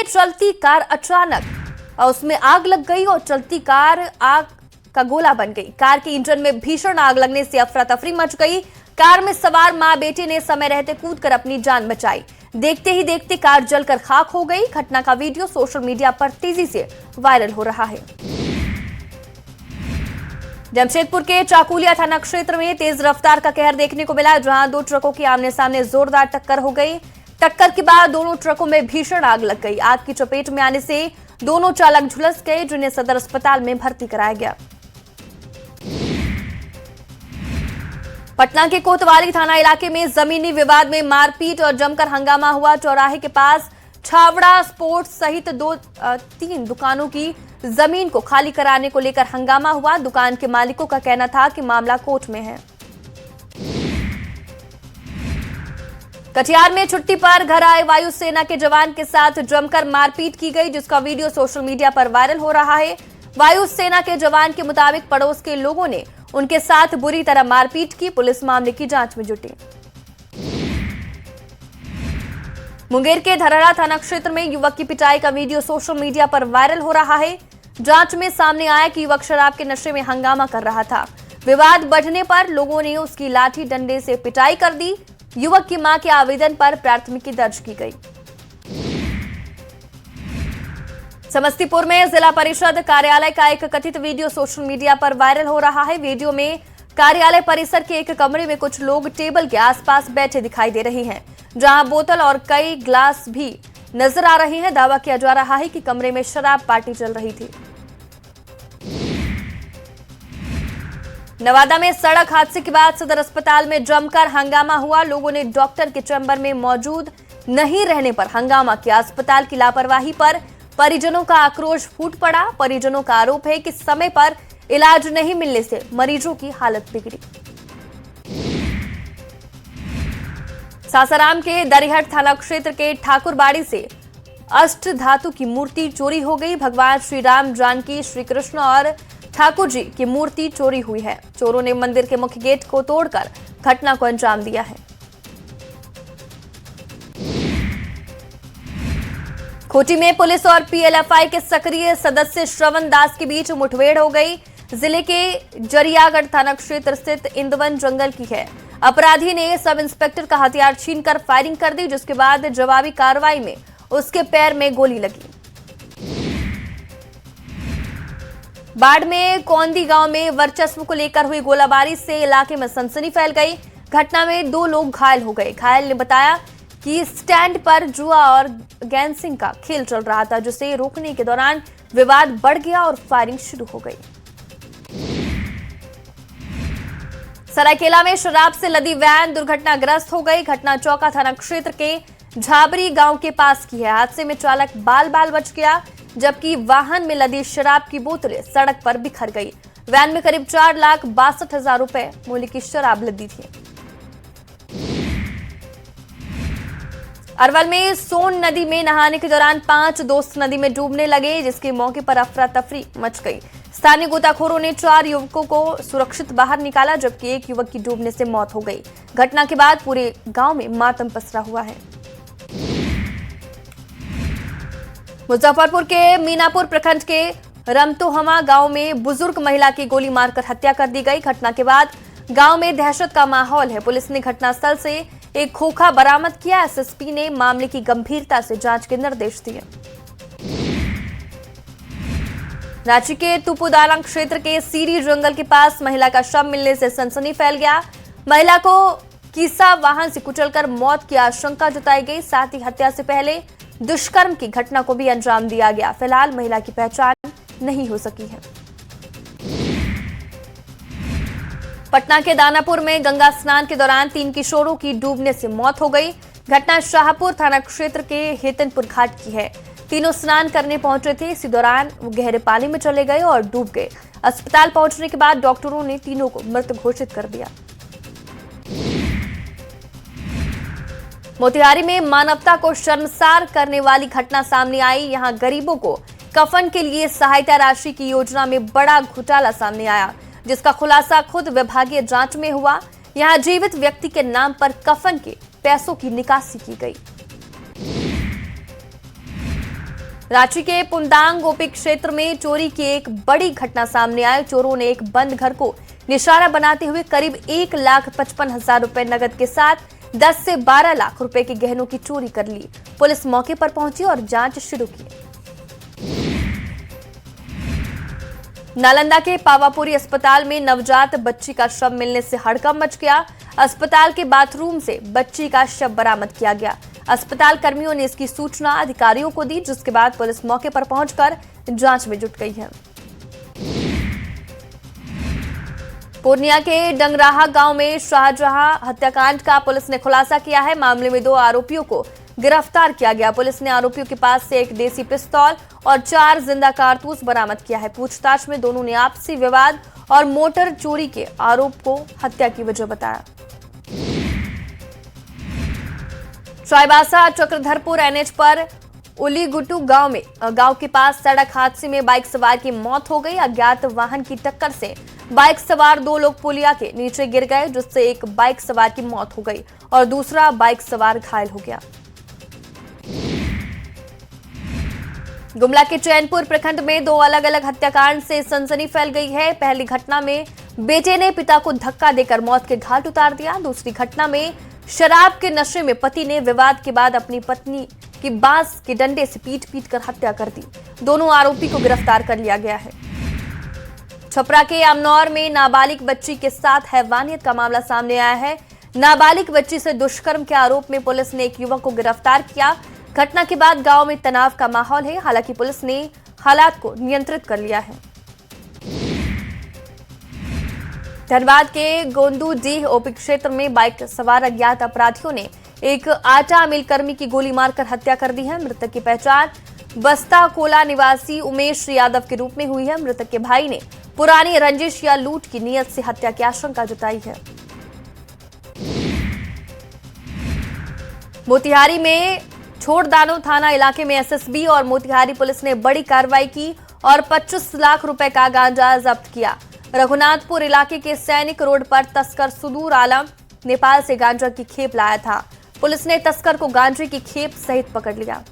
चलती कार अचानक और उसमें आग लग गई और चलती कार आग का गोला बन गई। कार के इंजन में भीषण आग लगने से अफरा तफरी मच गई। कार में सवार मां बेटे ने समय रहते कूदकर अपनी जान बचाई। देखते ही देखते कार जलकर खाक हो गई। घटना का वीडियो सोशल मीडिया पर तेजी से वायरल हो रहा है। जमशेदपुर के चाकुलिया थाना क्षेत्र में तेज रफ्तार का कहर देखने को मिला, जहां दो ट्रकों की आमने सामने जोरदार टक्कर हो गई। टक्कर के बाद दोनों ट्रकों में भीषण आग लग गई। आग की चपेट में आने से दोनों चालक झुलस गए, जिन्हें सदर अस्पताल में भर्ती कराया गया। पटना के कोतवाली थाना इलाके में जमीनी विवाद में मारपीट और जमकर हंगामा हुआ। चौराहे के पास छावड़ा स्पोर्ट्स सहित तीन दुकानों की जमीन को खाली कराने को लेकर हंगामा हुआ। दुकान के मालिकों का कहना था कि मामला कोर्ट में है। कटिहार में छुट्टी पर घर आए वायुसेना के जवान के साथ जमकर मारपीट की गई, जिसका वीडियो सोशल मीडिया पर वायरल हो रहा है। वायुसेना के जवान के मुताबिक पड़ोस के लोगों ने उनके साथ बुरी तरह मारपीट की। पुलिस मामले की जांच में जुटी। मुंगेर के धरहरा थाना क्षेत्र में युवक की पिटाई का वीडियो सोशल मीडिया पर वायरल हो रहा है। जांच में सामने आया कि युवक शराब के नशे में हंगामा कर रहा था। विवाद बढ़ने पर लोगों ने उसकी लाठी डंडे से पिटाई कर दी। युवक की मां के आवेदन पर प्राथमिकी दर्ज की गई। समस्तीपुर में जिला परिषद कार्यालय का एक कथित वीडियो सोशल मीडिया पर वायरल हो रहा है। वीडियो में कार्यालय परिसर के एक कमरे में कुछ लोग टेबल के आसपास बैठे दिखाई दे रहे हैं, जहां बोतल और कई ग्लास भी नजर आ रहे हैं। दावा किया जा रहा है कि कमरे में शराब पार्टी चल रही थी। नवादा में सड़क हादसे के बाद सदर अस्पताल में जमकर हंगामा हुआ। लोगों ने डॉक्टर के चैम्बर में मौजूद नहीं रहने पर हंगामा किया। अस्पताल की लापरवाही पर परिजनों का आक्रोश फूट पड़ा। परिजनों का आरोप है कि समय पर इलाज नहीं मिलने से मरीजों की हालत बिगड़ी। सासाराम के दरिहट थाना क्षेत्र के ठाकुरबाड़ी से अष्ट धातु की मूर्ति चोरी हो गई। भगवान श्री राम, जानकी, श्री कृष्ण और ठाकुर जी की मूर्ति चोरी हुई है। चोरों ने मंदिर के मुख्य गेट को तोड़कर घटना को अंजाम दिया है। खूंटी में पुलिस और पीएलएफआई के सक्रिय सदस्य श्रवण दास के बीच मुठभेड़ हो गई। जिले के जरियागढ़ थाना क्षेत्र स्थित इंदवन जंगल की है। अपराधी ने सब इंस्पेक्टर का हथियार छीनकर फायरिंग कर दी, जिसके बाद जवाबी कार्रवाई में उसके पैर में गोली लगी। बाढ़ में कौंदी गांव में वर्चस्व को लेकर हुई गोलाबारी से इलाके में सनसनी फैल गई। घटना में 2 लोग घायल हो गए। घायल ने बताया कि स्टैंड पर जुआ और गैंसिंग का खेल चल रहा था, जिसे रोकने के दौरान विवाद बढ़ गया और फायरिंग शुरू हो गई। सरायकेला में शराब से लदी वैन दुर्घटनाग्रस्त हो गई। घटना चौका थाना क्षेत्र के झाबरी गांव के पास की है। हादसे में चालक बाल बाल बच गया, जबकि वाहन में लदी शराब की बोतलें सड़क पर बिखर गई। वैन में करीब 4,62,000 रुपए मूल्य की शराब लदी थी। अरवल में सोन नदी में नहाने के दौरान 5 दोस्त नदी में डूबने लगे, जिसके मौके पर अफरा तफरी मच गई। स्थानीय गोताखोरों ने 4 युवकों को सुरक्षित बाहर निकाला, जबकि एक युवक की डूबने से मौत हो गई। घटना के बाद पूरे गांव में मातम पसरा हुआ है। मुजफ्फरपुर के मीनापुर प्रखंड के रमतोहमा गांव में बुजुर्ग महिला की गोली मारकर हत्या कर दी गई। घटना के बाद गांव में दहशत का माहौल है। पुलिस ने घटनास्थल से एक खोखा बरामद किया। एसएसपी ने मामले की गंभीरता से जांच के निर्देश दिए। रांची के तुपुदालां क्षेत्र के सीरी जंगल के पास महिला का शव मिलने से सनसनी फैल गया। महिला को कीसा वाहन से कुचलकर मौत की आशंका जताई गई। साथ ही हत्या से पहले दुष्कर्म की घटना को भी अंजाम दिया गया। फिलहाल महिला की पहचान नहीं हो सकी है। पटना के दानापुर में गंगा स्नान के दौरान 3 किशोरों की डूबने से मौत हो गई। घटना शाहपुर थाना क्षेत्र के हेतनपुर घाट की है। तीनों स्नान करने पहुंचे थे। इसी दौरान वो गहरे पानी में चले गए और डूब गए। अस्पताल पहुंचने के बाद डॉक्टरों ने तीनों को मृत घोषित कर दिया। मोतिहारी में मानवता को शर्मसार करने वाली घटना सामने आई। यहां गरीबों को कफन के लिए सहायता राशि की योजना में बड़ा घोटाला सामने आया, जिसका खुलासा खुद विभागीय जांच में हुआ। यहां जीवित व्यक्ति के नाम पर कफन के पैसों की निकासी की गई। रांची के पुंदांग गोपी क्षेत्र में चोरी की एक बड़ी घटना सामने आई। चोरों ने एक बंद घर को निशाना बनाते हुए करीब 1,55,000 रुपए नकद के साथ 10 से 12 लाख रुपए के गहनों की चोरी कर ली। पुलिस मौके पर पहुंची और जांच शुरू की। नालंदा के पावापुरी अस्पताल में नवजात बच्ची का शव मिलने से हड़कंप मच गया। अस्पताल के बाथरूम से बच्ची का शव बरामद किया गया। अस्पताल कर्मियों ने इसकी सूचना अधिकारियों को दी, जिसके बाद पुलिस मौके पर पहुंचकर जांच में जुट गई है। पूर्णिया के डंगराहा गांव में शाहजहां हत्याकांड का पुलिस ने खुलासा किया है। मामले में 2 आरोपियों को गिरफ्तार किया गया। पुलिस ने आरोपियों के पास से एक देसी पिस्तौल और 4 जिंदा कारतूस बरामद किया है। पूछताछ में दोनों ने आपसी विवाद और मोटर चोरी के आरोप को हत्या की वजह बताया। चाईबासा चक्रधरपुर एनएच पर उलीगुटू गांव के पास सड़क हादसे में बाइक सवार की मौत हो गई। अज्ञात वाहन की टक्कर से बाइक सवार 2 लोग पुलिया के नीचे गिर गए, जिससे एक बाइक सवार की मौत हो गई और दूसरा बाइक सवार घायल हो गया। गुमला के चैनपुर प्रखंड में 2 अलग अलग हत्याकांड से सनसनी फैल गई है। पहली घटना में बेटे ने पिता को धक्का देकर मौत के घाट उतार दिया। दूसरी घटना में शराब के नशे में पति ने विवाद के बाद अपनी पत्नी की बांस के डंडे से पीट कर हत्या कर दी। दोनों आरोपी को गिरफ्तार कर लिया गया है। छपरा के अमनौर में नाबालिग बच्ची के साथ हैवानियत का मामला सामने आया है। नाबालिग बच्ची से दुष्कर्म के आरोप में पुलिस ने एक युवक को गिरफ्तार किया। घटना के बाद गांव में तनाव का माहौल है। हालांकि पुलिस ने हालात को नियंत्रित कर लिया है। धनबाद के गोंदूडीह ओपी क्षेत्र में बाइक सवार अज्ञात अपराधियों ने एक आटा मिल कर्मी की गोली मारकर हत्या कर दी है। मृतक की पहचान बस्ता कोला निवासी उमेश यादव के रूप में हुई है। मृतक के भाई ने पुरानी रंजिश या लूट की नीयत से हत्या की आशंका जताई है। मोतिहारी में छोड़दानो थाना इलाके में एसएसबी और मोतिहारी पुलिस ने बड़ी कार्रवाई की और 25 लाख रुपए का गांजा जब्त किया। रघुनाथपुर इलाके के सैनिक रोड पर तस्कर सुदूर आलम नेपाल से गांजा की खेप लाया था। पुलिस ने तस्कर को गांजे की खेप सहित पकड़ लिया।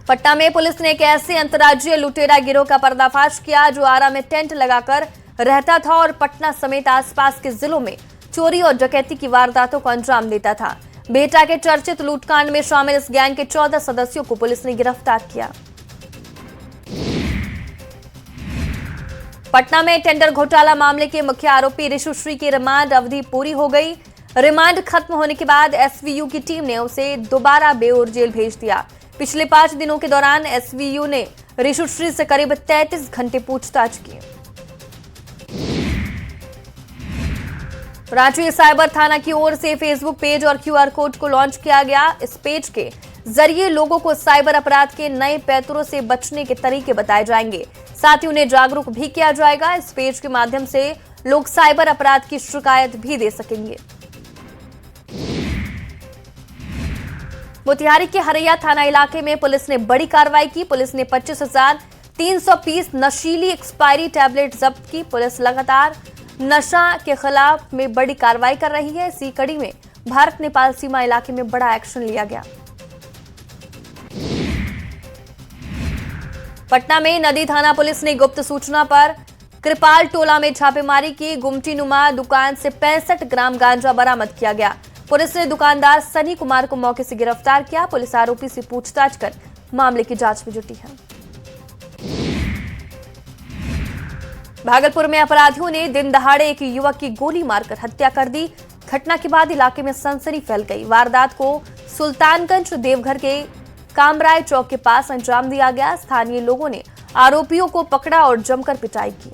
पटना में पुलिस ने एक ऐसे अंतर्राज्यीय लुटेरा गिरोह का पर्दाफाश किया जो आरा में टेंट लगाकर रहता था और पटना समेत आसपास के जिलों में चोरी और डकैती की वारदातों को अंजाम देता था। बेहटा के चर्चित लूटकांड में शामिल इस गैंग के 14 सदस्यों को पुलिस ने गिरफ्तार किया। पटना में टेंडर घोटाला मामले के मुख्य आरोपी ऋषुश्री की रिमांड अवधि पूरी हो गई। रिमांड खत्म होने के बाद एसवीयू की टीम ने उसे दोबारा बेऊर जेल भेज दिया। पिछले 5 दिनों के दौरान एसवीयू ने ऋषुश्री से करीब 33 घंटे पूछताछ की। रांची साइबर थाना की ओर से फेसबुक पेज और क्यूआर कोड को लॉन्च किया गया। इस पेज के जरिए लोगों को साइबर अपराध के नए पैंतरों से बचने के तरीके बताए जाएंगे। साथ ही उन्हें जागरूक भी किया जाएगा। इस पेज के माध्यम से लोग साइबर अपराध की शिकायत भी दे सकेंगे। मोतिहारी के हरैया थाना इलाके में पुलिस ने बड़ी कार्रवाई की। पुलिस ने 25,300 पीस नशीली एक्सपायरी टैबलेट जब्त की। पुलिस लगातार नशा के खिलाफ में बड़ी कार्रवाई कर रही है। इसी कड़ी में भारत नेपाल सीमा इलाके में बड़ा एक्शन लिया गया। पटना में नदी थाना पुलिस ने गुप्त सूचना पर कृपाल टोला में छापेमारी की। गुमटी नुमा दुकान से 65 ग्राम गांजा बरामद किया गया। पुलिस ने दुकानदार सनी कुमार को मौके से गिरफ्तार किया। पुलिस आरोपी से पूछताछ कर मामले की जांच में जुटी है। भागलपुर में अपराधियों ने दिन दहाड़े एक युवक की गोली मारकर हत्या कर दी। घटना के बाद इलाके में सनसनी फैल गई। वारदात को सुल्तानगंज देवघर के कामराय चौक के पास अंजाम दिया गया। स्थानीय लोगों ने आरोपियों को पकड़ा और जमकर पिटाई की।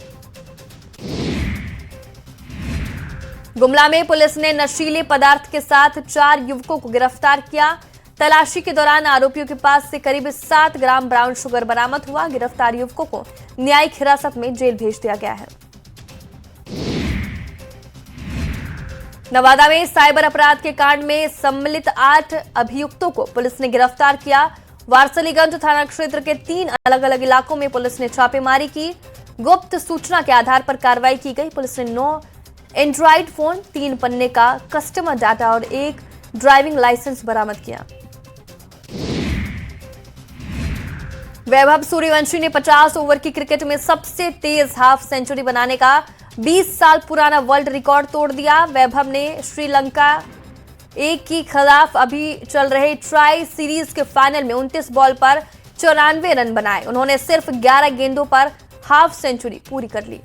गुमला में पुलिस ने नशीले पदार्थ के साथ 4 युवकों को गिरफ्तार किया। तलाशी के दौरान आरोपियों के पास से करीब 7 ग्राम ब्राउन शुगर बरामद हुआ। गिरफ्तार युवकों को न्यायिक हिरासत में जेल भेज दिया गया है। नवादा में साइबर अपराध के कांड में सम्मिलित 8 अभियुक्तों को पुलिस ने गिरफ्तार किया। वारसलीगंज थाना क्षेत्र के 3 अलग अलग इलाकों में पुलिस ने छापेमारी की। गुप्त सूचना के आधार पर कार्रवाई की गई। पुलिस ने 9 एंड्रॉइड फोन, 3 पन्ने का कस्टमर डाटा और 1 ड्राइविंग लाइसेंस बरामद किया। वैभव सूर्यवंशी ने 50 ओवर की क्रिकेट में सबसे तेज हाफ सेंचुरी बनाने का 20 साल पुराना वर्ल्ड रिकॉर्ड तोड़ दिया। वैभव ने श्रीलंका ए के खिलाफ अभी चल रहे ट्राई सीरीज के फाइनल में 29 बॉल पर 94 रन बनाए। उन्होंने सिर्फ 11 गेंदों पर हाफ सेंचुरी पूरी कर ली।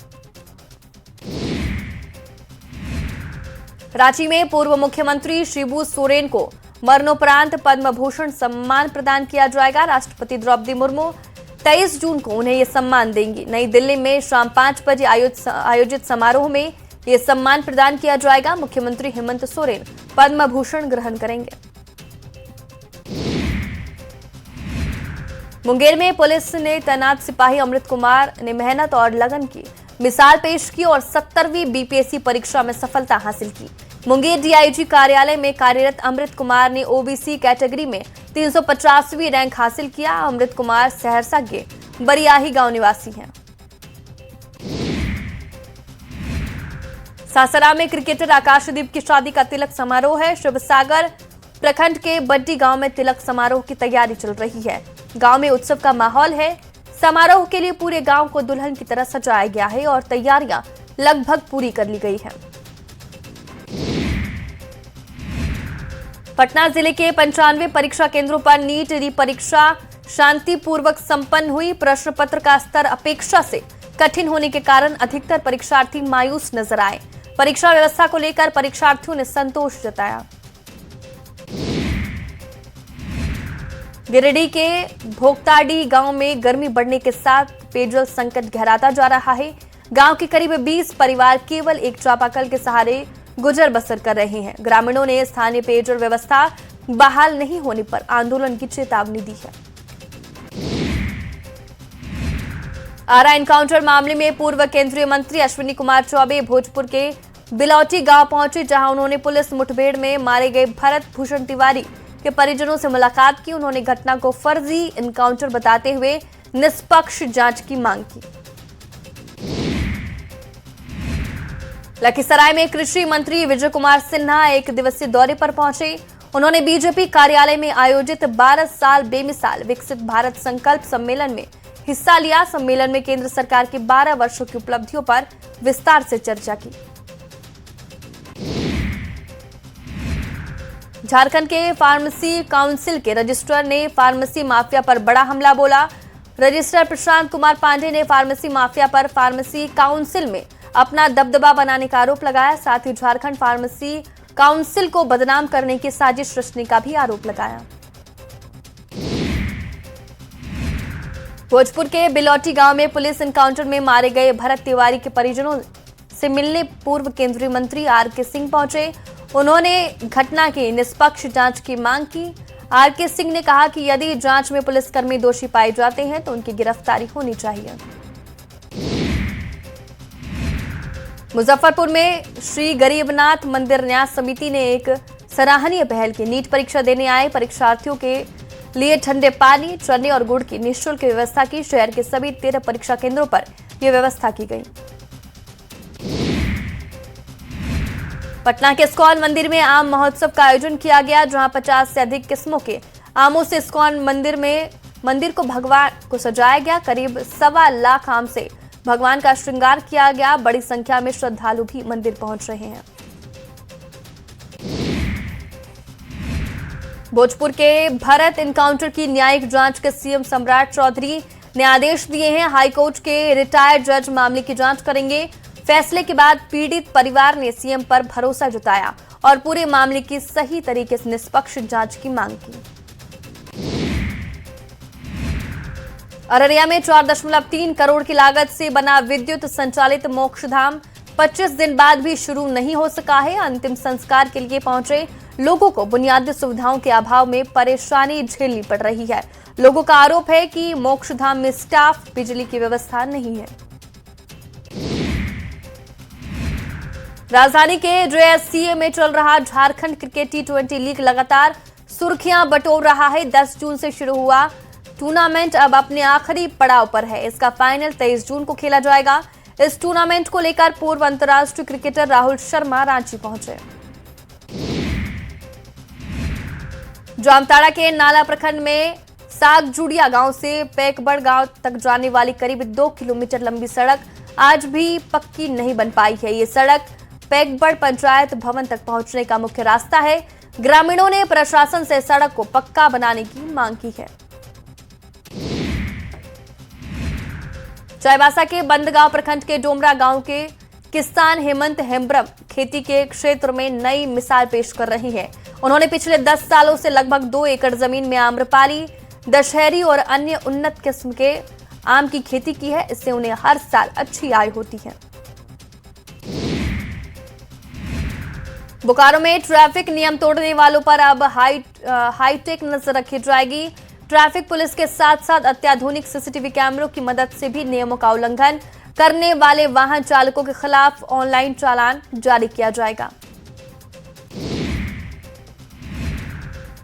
रांची में पूर्व मुख्यमंत्री शिबू सोरेन को मरणोपरांत पद्म भूषण सम्मान प्रदान किया जाएगा। राष्ट्रपति द्रौपदी मुर्मू 23 जून को उन्हें यह सम्मान देंगी। नई दिल्ली में शाम 5 बजे आयोजित समारोह में यह सम्मान प्रदान किया जाएगा। मुख्यमंत्री हेमंत सोरेन पद्म भूषण ग्रहण करेंगे। मुंगेर में पुलिस ने तैनात सिपाही अमृत कुमार ने मेहनत और लगन की मिसाल पेश की और 70वीं बीपीएससी परीक्षा में सफलता हासिल की। मुंगेर डीआईजी कार्यालय में कार्यरत अमृत कुमार ने ओबीसी कैटेगरी में 350वीं रैंक हासिल किया। अमृत कुमार सहरसा के बरियाही गांव निवासी हैं। सासाराम में क्रिकेटर आकाशदीप की शादी का तिलक समारोह है। शिवसागर प्रखंड के बड्डी गांव में तिलक समारोह की तैयारी चल रही है। गांव में उत्सव का माहौल है। समारोह के लिए पूरे गांव को दुल्हन की तरह सजाया गया है और तैयारियां लगभग पूरी कर ली गई है। पटना जिले के 95 परीक्षा केंद्रों पर नीट री परीक्षा शांतिपूर्वक संपन्न हुई। प्रश्न पत्र का स्तर अपेक्षा से कठिन होने के कारण अधिकतर परीक्षार्थी मायूस नजर आए। परीक्षा व्यवस्था को लेकर परीक्षार्थियों ने संतोष जताया। गिरिडीह के भोगताडी गांव में गर्मी बढ़ने के साथ पेयजल संकट गहराता जा रहा है। गांव के करीब 20 परिवार केवल एक चापाकल के सहारे गुजर बसर कर रहे हैं। ग्रामीणों ने स्थानीय पेयजल व्यवस्था बहाल नहीं होने पर आंदोलन की चेतावनी दी है। आरा एनकाउंटर मामले में पूर्व केंद्रीय मंत्री अश्विनी कुमार चौबे भोजपुर के बिलौटी गांव पहुंचे, जहां उन्होंने पुलिस मुठभेड़ में मारे गए भरत भूषण तिवारी के परिजनों से मुलाकात की। उन्होंने घटना को फर्जी एनकाउंटर बताते हुए निष्पक्ष जांच की मांग की। लखीसराय में कृषि मंत्री विजय कुमार सिन्हा एक दिवसीय दौरे पर पहुंचे। उन्होंने बीजेपी कार्यालय में आयोजित 12 साल बेमिसाल विकसित भारत संकल्प सम्मेलन में हिस्सा लिया। सम्मेलन में केंद्र सरकार की 12 वर्षों की उपलब्धियों पर विस्तार से चर्चा की। झारखंड के फार्मेसी काउंसिल के रजिस्ट्रार ने फार्मेसी माफिया पर बड़ा हमला बोला। रजिस्ट्रार प्रशांत कुमार पांडे ने फार्मेसी माफिया पर फार्मेसी काउंसिल में अपना दबदबा बनाने का आरोप लगाया। साथ ही झारखंड फार्मेसी काउंसिल को बदनाम करने की साजिश रचने का भी आरोप लगाया। भोजपुर के बिलौटी गांव में पुलिस एनकाउंटर में मारे गए भरत तिवारी के परिजनों से मिलने पूर्व केंद्रीय मंत्री आर.के. सिंह पहुंचे। उन्होंने घटना की निष्पक्ष जांच की मांग की। आर.के. सिंह ने कहा कि यदि जांच में पुलिसकर्मी दोषी पाए जाते हैं तो उनकी गिरफ्तारी होनी चाहिए। मुजफ्फरपुर में श्री गरीबनाथ मंदिर न्यास समिति ने एक सराहनीय पहल की। नीट परीक्षा देने आए परीक्षार्थियों के लिए ठंडे पानी, चने और गुड़ की निःशुल्क व्यवस्था की। शहर के सभी 13 परीक्षा केंद्रों पर यह व्यवस्था की गई। पटना के इस्कॉन मंदिर में आम महोत्सव का आयोजन किया गया, जहां 50 से अधिक किस्मों के आमों से इस्कॉन मंदिर को भगवान को सजाया गया। करीब 1.25 लाख आम से भगवान का श्रृंगार किया गया। बड़ी संख्या में श्रद्धालु भी मंदिर पहुंच रहे हैं। भोजपुर के भरत एनकाउंटर की न्यायिक जांच के सीएम सम्राट चौधरी ने आदेश दिए हैं। हाईकोर्ट के रिटायर्ड जज मामले की जांच करेंगे। फैसले के बाद पीड़ित परिवार ने सीएम पर भरोसा जताया और पूरे मामले की सही तरीके से निष्पक्ष जांच की मांग की। अररिया में 4.3 करोड़ की लागत से बना विद्युत संचालित मोक्षधाम 25 दिन बाद भी शुरू नहीं हो सका है। अंतिम संस्कार के लिए पहुंचे लोगों को बुनियादी सुविधाओं के अभाव में परेशानी झेलनी पड़ रही है। लोगों का आरोप है कि मोक्षधाम में स्टाफ, बिजली की व्यवस्था नहीं है। राजधानी के जेएससीए में चल रहा झारखंड क्रिकेट T20 लीग लगातार सुर्खियां बटोर रहा है। 10 जून से शुरू हुआ टूर्नामेंट अब अपने आखिरी पड़ाव पर है। इसका फाइनल 23 जून को खेला जाएगा। इस टूर्नामेंट को लेकर पूर्व अंतर्राष्ट्रीय क्रिकेटर राहुल शर्मा रांची पहुंचे। जामताड़ा के नाला प्रखंड में सागजुड़िया गांव से पैकबड़ गांव तक जाने वाली करीब 2 किलोमीटर लंबी सड़क आज भी पक्की नहीं बन पाई है। ये सड़क पैकबड़ पंचायत भवन तक पहुंचने का मुख्य रास्ता है। ग्रामीणों ने प्रशासन से सड़क को पक्का बनाने की मांग की है। चाईबासा के बंदगांव प्रखंड के डोमरा गांव के किसान हेमंत हेम्ब्रम खेती के क्षेत्र में नई मिसाल पेश कर रही हैं। उन्होंने पिछले 10 सालों से लगभग 2 एकड़ जमीन में आम्रपाली, दशहरी और अन्य उन्नत किस्म के आम की खेती की है। इससे उन्हें हर साल अच्छी आय होती है। बोकारो में ट्रैफिक नियम तोड़ने वालों पर अब हाईटेक नजर रखी जाएगी। ट्रैफिक पुलिस के साथ साथ अत्याधुनिक सीसीटीवी कैमरों की मदद से भी नियमों का उल्लंघन करने वाले वाहन चालकों के खिलाफ ऑनलाइन चालान जारी किया जाएगा।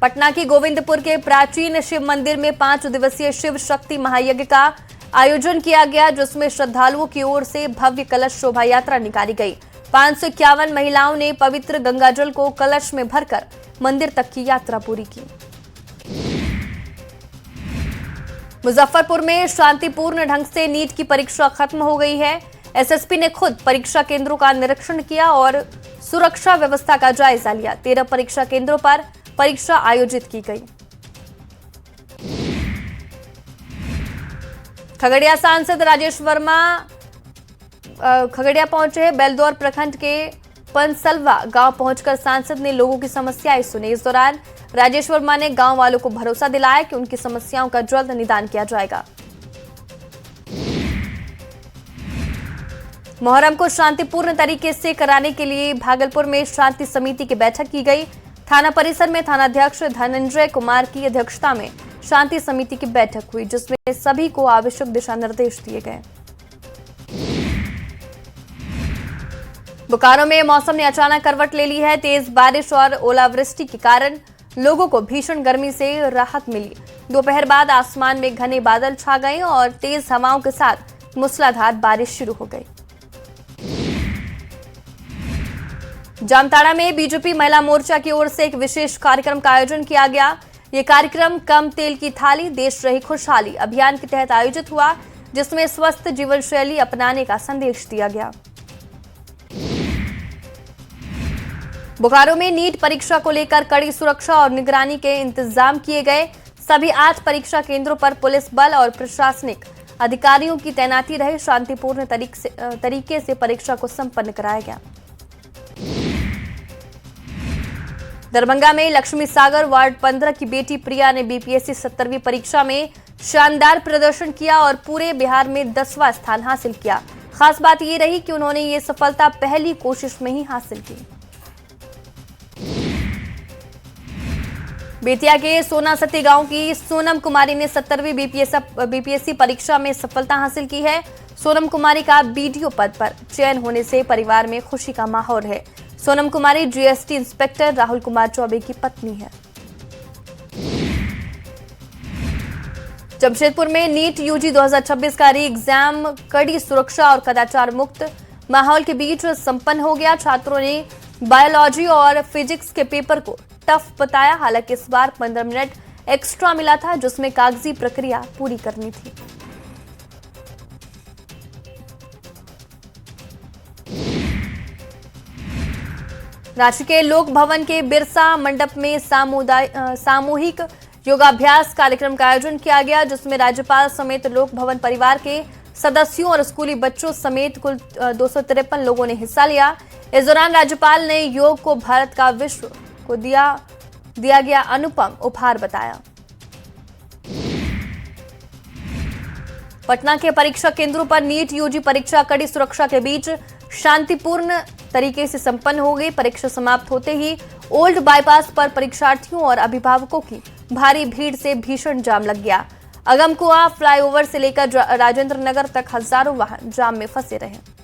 पटना की गोविंदपुर के प्राचीन शिव मंदिर में 5 दिवसीय शिव शक्ति महायज्ञ का आयोजन किया गया, जिसमें श्रद्धालुओं की ओर से भव्य कलश शोभा यात्रा निकाली गई। 551 महिलाओं ने पवित्र गंगाजल को कलश में भरकर मंदिर तक की यात्रा पूरी की। मुजफ्फरपुर में शांतिपूर्ण ढंग से नीट की परीक्षा खत्म हो गई है। एसएसपी ने खुद परीक्षा केंद्रों का निरीक्षण किया और सुरक्षा व्यवस्था का जायजा लिया। 13 परीक्षा केंद्रों पर परीक्षा आयोजित की गई। खगड़िया सांसद राजेश वर्मा खगड़िया पहुंचे हैं। बेलदौर प्रखंड के पंसलवा गांव पहुंचकर सांसद ने लोगों की समस्याएं सुनी। इस दौरान राजेश वर्मा ने गांव वालों को भरोसा दिलाया कि उनकी समस्याओं का जल्द निदान किया जाएगा। मुहर्रम को शांतिपूर्ण तरीके से कराने के लिए भागलपुर में शांति समिति की बैठक की गई। थाना परिसर में थानाध्यक्ष धनंजय कुमार की अध्यक्षता में शांति समिति की बैठक हुई, जिसमें सभी को आवश्यक दिशा निर्देश दिए गए। बोकारो में मौसम ने अचानक करवट ले ली है। तेज बारिश और ओलावृष्टि के कारण लोगों को भीषण गर्मी से राहत मिली। दोपहर बाद आसमान में घने बादल छा गए और तेज हवाओं के साथ मूसलाधार बारिश शुरू हो गई। जामताड़ा में बीजेपी महिला मोर्चा की ओर से एक विशेष कार्यक्रम का आयोजन किया गया। ये कार्यक्रम कम तेल की थाली देश रही खुशहाली अभियान के तहत आयोजित हुआ, जिसमें स्वस्थ जीवन शैली अपनाने का संदेश दिया गया। बोकारो में नीट परीक्षा को लेकर कड़ी सुरक्षा और निगरानी के इंतजाम किए गए। सभी 8 परीक्षा केंद्रों पर पुलिस बल और प्रशासनिक अधिकारियों की तैनाती रहे। शांतिपूर्ण तरीके से परीक्षा को संपन्न कराया गया। दरभंगा में लक्ष्मी सागर वार्ड 15 की बेटी प्रिया ने बीपीएससी 70वीं परीक्षा में शानदार प्रदर्शन किया और पूरे बिहार में 10वां स्थान हासिल किया। खास बात यह रही कि उन्होंने ये सफलता पहली कोशिश में ही हासिल की। बेतिया के सोनासती गांव की सोनम कुमारी ने 70वीं बीपीएससी परीक्षा में सफलता हासिल की है। सोनम कुमारी का बीडीओ पद पर चयन होने से परिवार में खुशी का माहौल है। सोनम कुमारी जीएसटी इंस्पेक्टर राहुल कुमार चौबे की पत्नी है। जमशेदपुर में नीट यूजी 2026 का री एग्जाम कड़ी सुरक्षा और कदाचार मुक्त माहौल के बीच संपन्न हो गया। छात्रों ने बायोलॉजी और फिजिक्स के पेपर को टफ बताया। हालांकि इस बार 15 मिनट एक्स्ट्रा मिला था, जिसमें कागजी प्रक्रिया पूरी करनी थी। रांची के लोक भवन के बिरसा मंडप में सामूहिक योगाभ्यास कार्यक्रम का आयोजन किया गया, जिसमें राज्यपाल समेत लोक भवन परिवार के सदस्यों और स्कूली बच्चों समेत कुल 253 लोगों ने हिस्सा लिया। इस दौरान राज्यपाल ने योग को भारत का विश्व को दिया गया अनुपम उपहार बताया। पटना के परीक्षा केंद्रों पर नीट यूजी परीक्षा कड़ी सुरक्षा के बीच शांतिपूर्ण तरीके से संपन्न हो गई। परीक्षा समाप्त होते ही ओल्ड बाईपास पर परीक्षार्थियों और अभिभावकों की भारी भीड़ से भीषण जाम लग गया। अगमकुआं फ्लाईओवर से लेकर राजेंद्र नगर तक हजारों वाहन जाम में फंसे रहे।